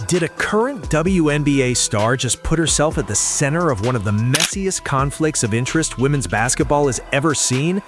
Did a current WNBA star just put herself at the center of one of the messiest conflicts of interest women's basketball has ever seen?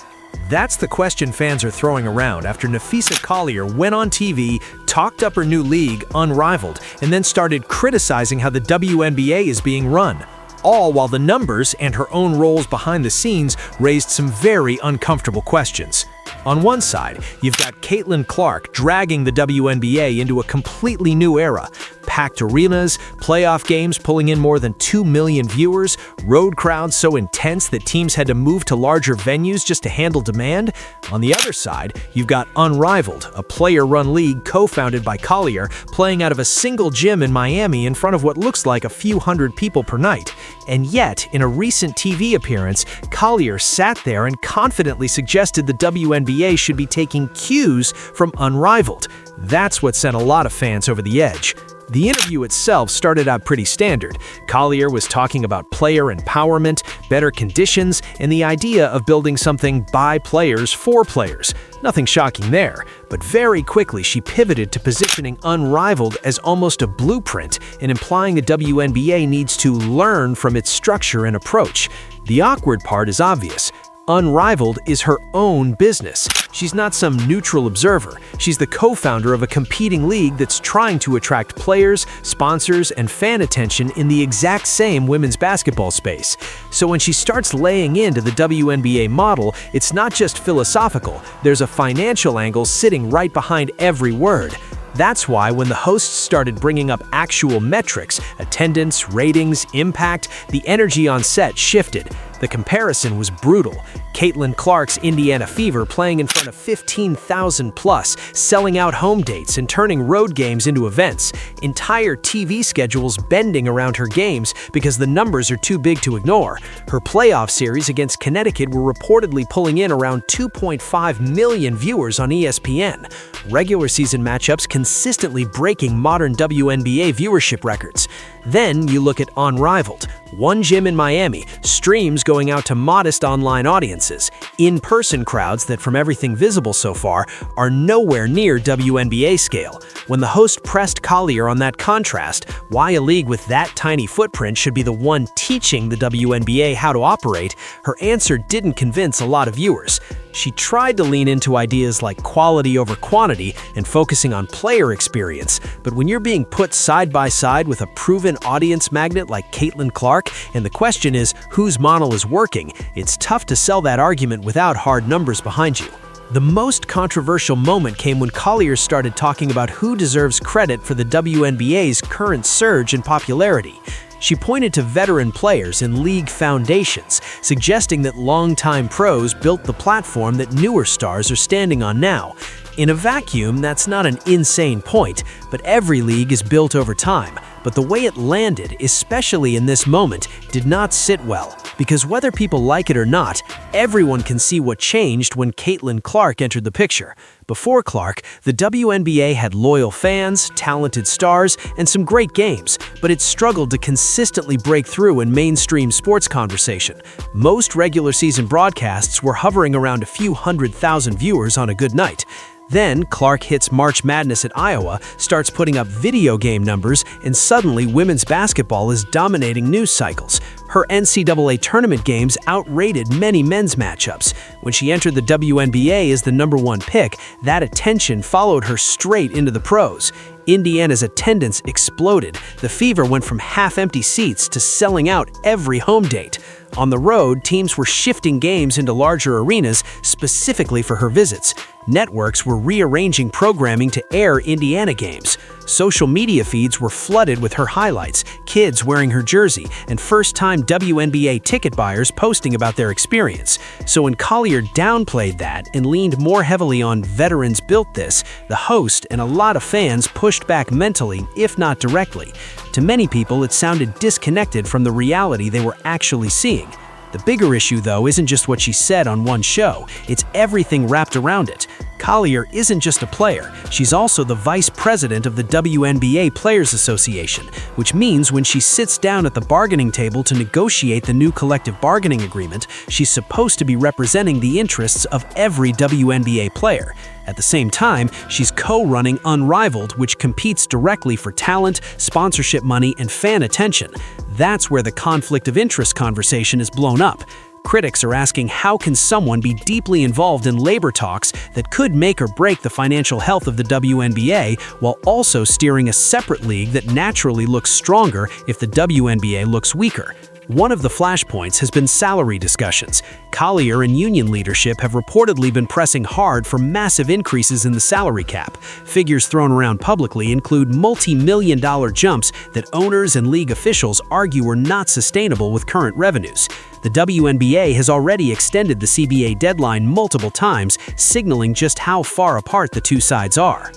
That's the question fans are throwing around after Napheesa Collier went on TV, talked up her new league, Unrivaled, and then started criticizing how the WNBA is being run. All while the numbers and her own roles behind the scenes raised some very uncomfortable questions. On one side, you've got Caitlin Clark dragging the WNBA into a completely new era. Packed arenas, playoff games pulling in more than 2 million viewers, road crowds so intense that teams had to move to larger venues just to handle demand. On the other side, you've got Unrivaled, a player-run league co-founded by Collier, playing out of a single gym in Miami in front of what looks like a few hundred people per night. And yet, in a recent TV appearance, Collier sat there and confidently suggested the WNBA should be taking cues from Unrivaled. That's what sent a lot of fans over the edge. The interview itself started out pretty standard. Collier was talking about player empowerment, better conditions, and the idea of building something by players for players. Nothing shocking there, but very quickly she pivoted to positioning Unrivaled as almost a blueprint and implying the WNBA needs to learn from its structure and approach. The awkward part is obvious. Unrivaled is her own business. She's not some neutral observer. She's the co-founder of a competing league that's trying to attract players, sponsors, and fan attention in the exact same women's basketball space. So when she starts laying into the WNBA model, it's not just philosophical. There's a financial angle sitting right behind every word. That's why when the hosts started bringing up actual metrics, attendance, ratings, impact, the energy on set shifted. The comparison was brutal. Caitlin Clark's Indiana Fever playing in front of 15,000 plus, selling out home dates and turning road games into events. Entire TV schedules bending around her games because the numbers are too big to ignore. Her playoff series against Connecticut were reportedly pulling in around 2.5 million viewers on ESPN. Regular season matchups consistently breaking modern WNBA viewership records. Then you look at Unrivaled. One gym in Miami, streams going out to modest online audiences, in-person crowds that, from everything visible so far, are nowhere near WNBA scale. When the host pressed Collier on that contrast, why a league with that tiny footprint should be the one teaching the WNBA how to operate, her answer didn't convince a lot of viewers. She tried to lean into ideas like quality over quantity and focusing on player experience, but when you're being put side by side with a proven audience magnet like Caitlin Clark, and the question is whose model is working, it's tough to sell that argument without hard numbers behind you. The most controversial moment came when Collier started talking about who deserves credit for the WNBA's current surge in popularity. She pointed to veteran players and league foundations, suggesting that longtime pros built the platform that newer stars are standing on now. In a vacuum, that's not an insane point, but every league is built over time. But the way it landed, especially in this moment, did not sit well, because whether people like it or not, everyone can see what changed when Caitlin Clark entered the picture. Before Clark, the WNBA had loyal fans, talented stars, and some great games, but it struggled to consistently break through in mainstream sports conversation. Most regular season broadcasts were hovering around a few 100,000 viewers on a good night. Then, Clark hits March Madness at Iowa, starts putting up video game numbers, and suddenly women's basketball is dominating news cycles. Her NCAA tournament games outrated many men's matchups. When she entered the WNBA as the #1 pick, that attention followed her straight into the pros. Indiana's attendance exploded. The Fever went from half-empty seats to selling out every home date. On the road, teams were shifting games into larger arenas specifically for her visits. Networks were rearranging programming to air Indiana games. Social media feeds were flooded with her highlights, kids wearing her jersey, and first-time WNBA ticket buyers posting about their experience. So when Collier downplayed that and leaned more heavily on veterans built this, the host and a lot of fans pushed back mentally, if not directly. To many people, it sounded disconnected from the reality they were actually seeing. The bigger issue, though, isn't just what she said on one show. It's everything wrapped around it. Collier isn't just a player, she's also the vice president of the WNBA Players Association, which means when she sits down at the bargaining table to negotiate the new collective bargaining agreement, she's supposed to be representing the interests of every WNBA player. At the same time, she's co-running Unrivaled, which competes directly for talent, sponsorship money, and fan attention. That's where the conflict of interest conversation is blown up. Critics are asking, how can someone be deeply involved in labor talks that could make or break the financial health of the WNBA while also steering a separate league that naturally looks stronger if the WNBA looks weaker? One of the flashpoints has been salary discussions. Collier and union leadership have reportedly been pressing hard for massive increases in the salary cap. Figures thrown around publicly include multi-million-dollar jumps that owners and league officials argue are not sustainable with current revenues. The WNBA has already extended the CBA deadline multiple times, signaling just how far apart the two sides are.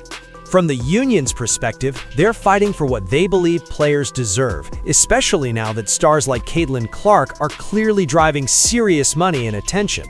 From the union's perspective, they're fighting for what they believe players deserve, especially now that stars like Caitlin Clark are clearly driving serious money and attention.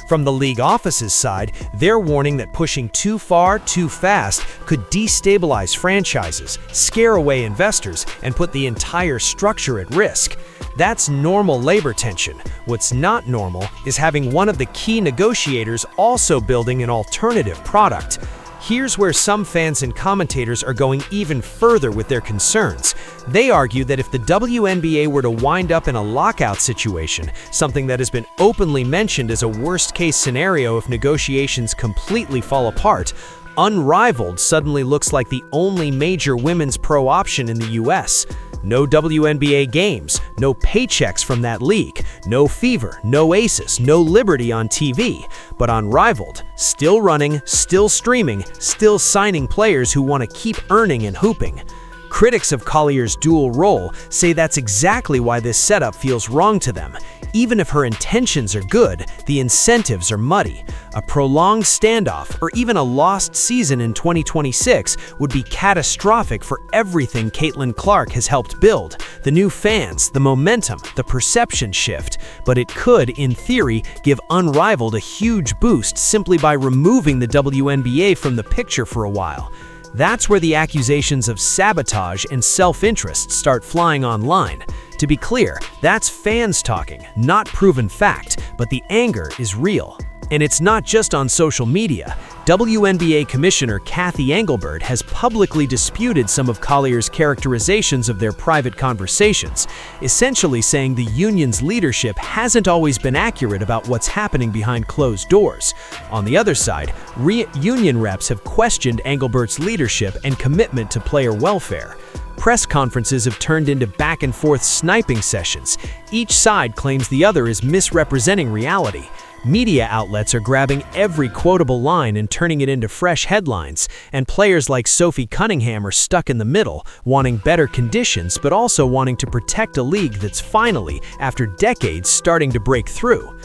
From the league office's side, they're warning that pushing too far, too fast could destabilize franchises, scare away investors, and put the entire structure at risk. That's normal labor tension. What's not normal is having one of the key negotiators also building an alternative product. Here's where some fans and commentators are going even further with their concerns. They argue that if the WNBA were to wind up in a lockout situation, something that has been openly mentioned as a worst-case scenario if negotiations completely fall apart, Unrivaled suddenly looks like the only major women's pro option in the US. No WNBA games, no paychecks from that league, no Fever, no Aces, no Liberty on TV. But Unrivaled, still running, still streaming, still signing players who want to keep earning and hooping. Critics of Collier's dual role say that's exactly why this setup feels wrong to them. Even if her intentions are good, the incentives are muddy. A prolonged standoff or even a lost season in 2026 would be catastrophic for everything Caitlin Clark has helped build. The new fans, the momentum, the perception shift. But it could, in theory, give Unrivaled a huge boost simply by removing the WNBA from the picture for a while. That's where the accusations of sabotage and self-interest start flying online. To be clear, that's fans talking, not proven fact, but the anger is real. And it's not just on social media. WNBA Commissioner Cathy Engelbert has publicly disputed some of Collier's characterizations of their private conversations, essentially saying the union's leadership hasn't always been accurate about what's happening behind closed doors. On the other side, union reps have questioned Engelbert's leadership and commitment to player welfare. Press conferences have turned into back-and-forth sniping sessions. Each side claims the other is misrepresenting reality. Media outlets are grabbing every quotable line and turning it into fresh headlines, and players like Sophie Cunningham are stuck in the middle, wanting better conditions but also wanting to protect a league that's finally, after decades, starting to break through.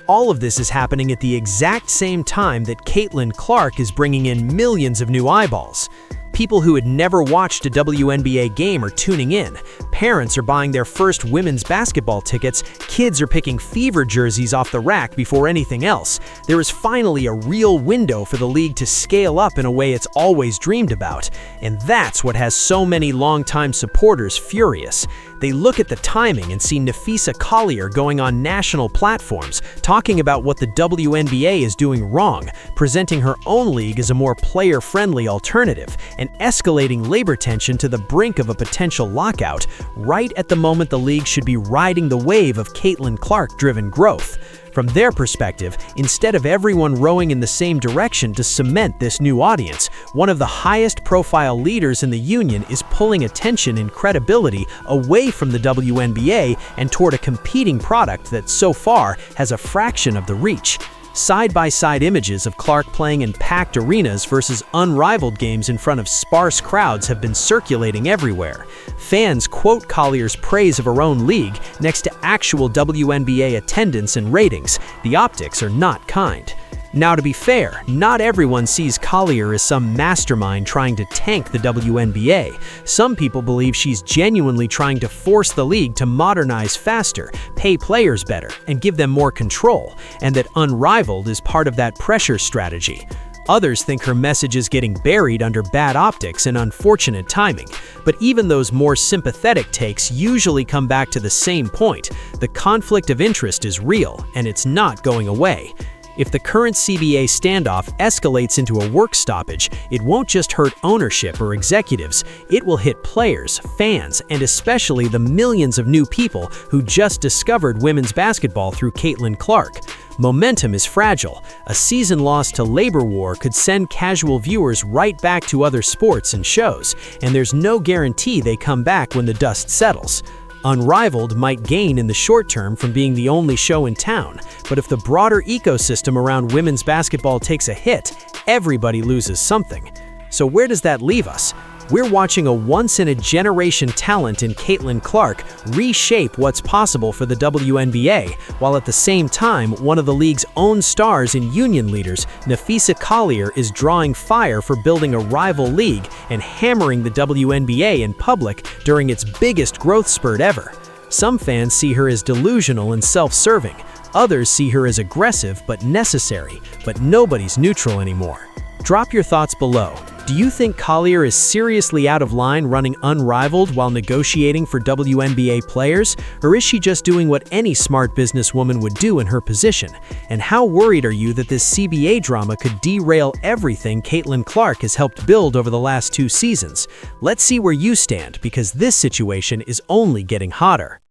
All of this is happening at the exact same time that Caitlin Clark is bringing in millions of new eyeballs. People who had never watched a WNBA game are tuning in. Parents are buying their first women's basketball tickets. Kids are picking Fever jerseys off the rack before anything else. There is finally a real window for the league to scale up in a way it's always dreamed about. And that's what has so many longtime supporters furious. They look at the timing and see Napheesa Collier going on national platforms, talking about what the WNBA is doing wrong, presenting her own league as a more player-friendly alternative, and escalating labor tension to the brink of a potential lockout, right at the moment the league should be riding the wave of Caitlin Clark-driven growth. From their perspective, instead of everyone rowing in the same direction to cement this new audience, one of the highest-profile leaders in the union is pulling attention and credibility away from the WNBA and toward a competing product that so far has a fraction of the reach. Side-by-side images of Clark playing in packed arenas versus Unrivaled games in front of sparse crowds have been circulating everywhere. Fans quote Collier's praise of her own league next to actual WNBA attendance and ratings. The optics are not kind. Now, to be fair, not everyone sees Collier as some mastermind trying to tank the WNBA. Some people believe she's genuinely trying to force the league to modernize faster, pay players better, and give them more control, and that Unrivaled is part of that pressure strategy. Others think her message is getting buried under bad optics and unfortunate timing. But even those more sympathetic takes usually come back to the same point. The conflict of interest is real, and it's not going away. If the current CBA standoff escalates into a work stoppage, it won't just hurt ownership or executives, it will hit players, fans, and especially the millions of new people who just discovered women's basketball through Caitlin Clark. Momentum is fragile. A season lost to labor war could send casual viewers right back to other sports and shows, and there's no guarantee they come back when the dust settles. Unrivaled might gain in the short term from being the only show in town, but if the broader ecosystem around women's basketball takes a hit, everybody loses something. So where does that leave us? We're watching a once-in-a-generation talent in Caitlin Clark reshape what's possible for the WNBA, while at the same time, one of the league's own stars and union leaders, Napheesa Collier, is drawing fire for building a rival league and hammering the WNBA in public during its biggest growth spurt ever. Some fans see her as delusional and self-serving. Others see her as aggressive but necessary, but nobody's neutral anymore. Drop your thoughts below. Do you think Collier is seriously out of line running Unrivaled while negotiating for WNBA players? Or is she just doing what any smart businesswoman would do in her position? And how worried are you that this CBA drama could derail everything Caitlin Clark has helped build over the last 2 seasons? Let's see where you stand, because this situation is only getting hotter.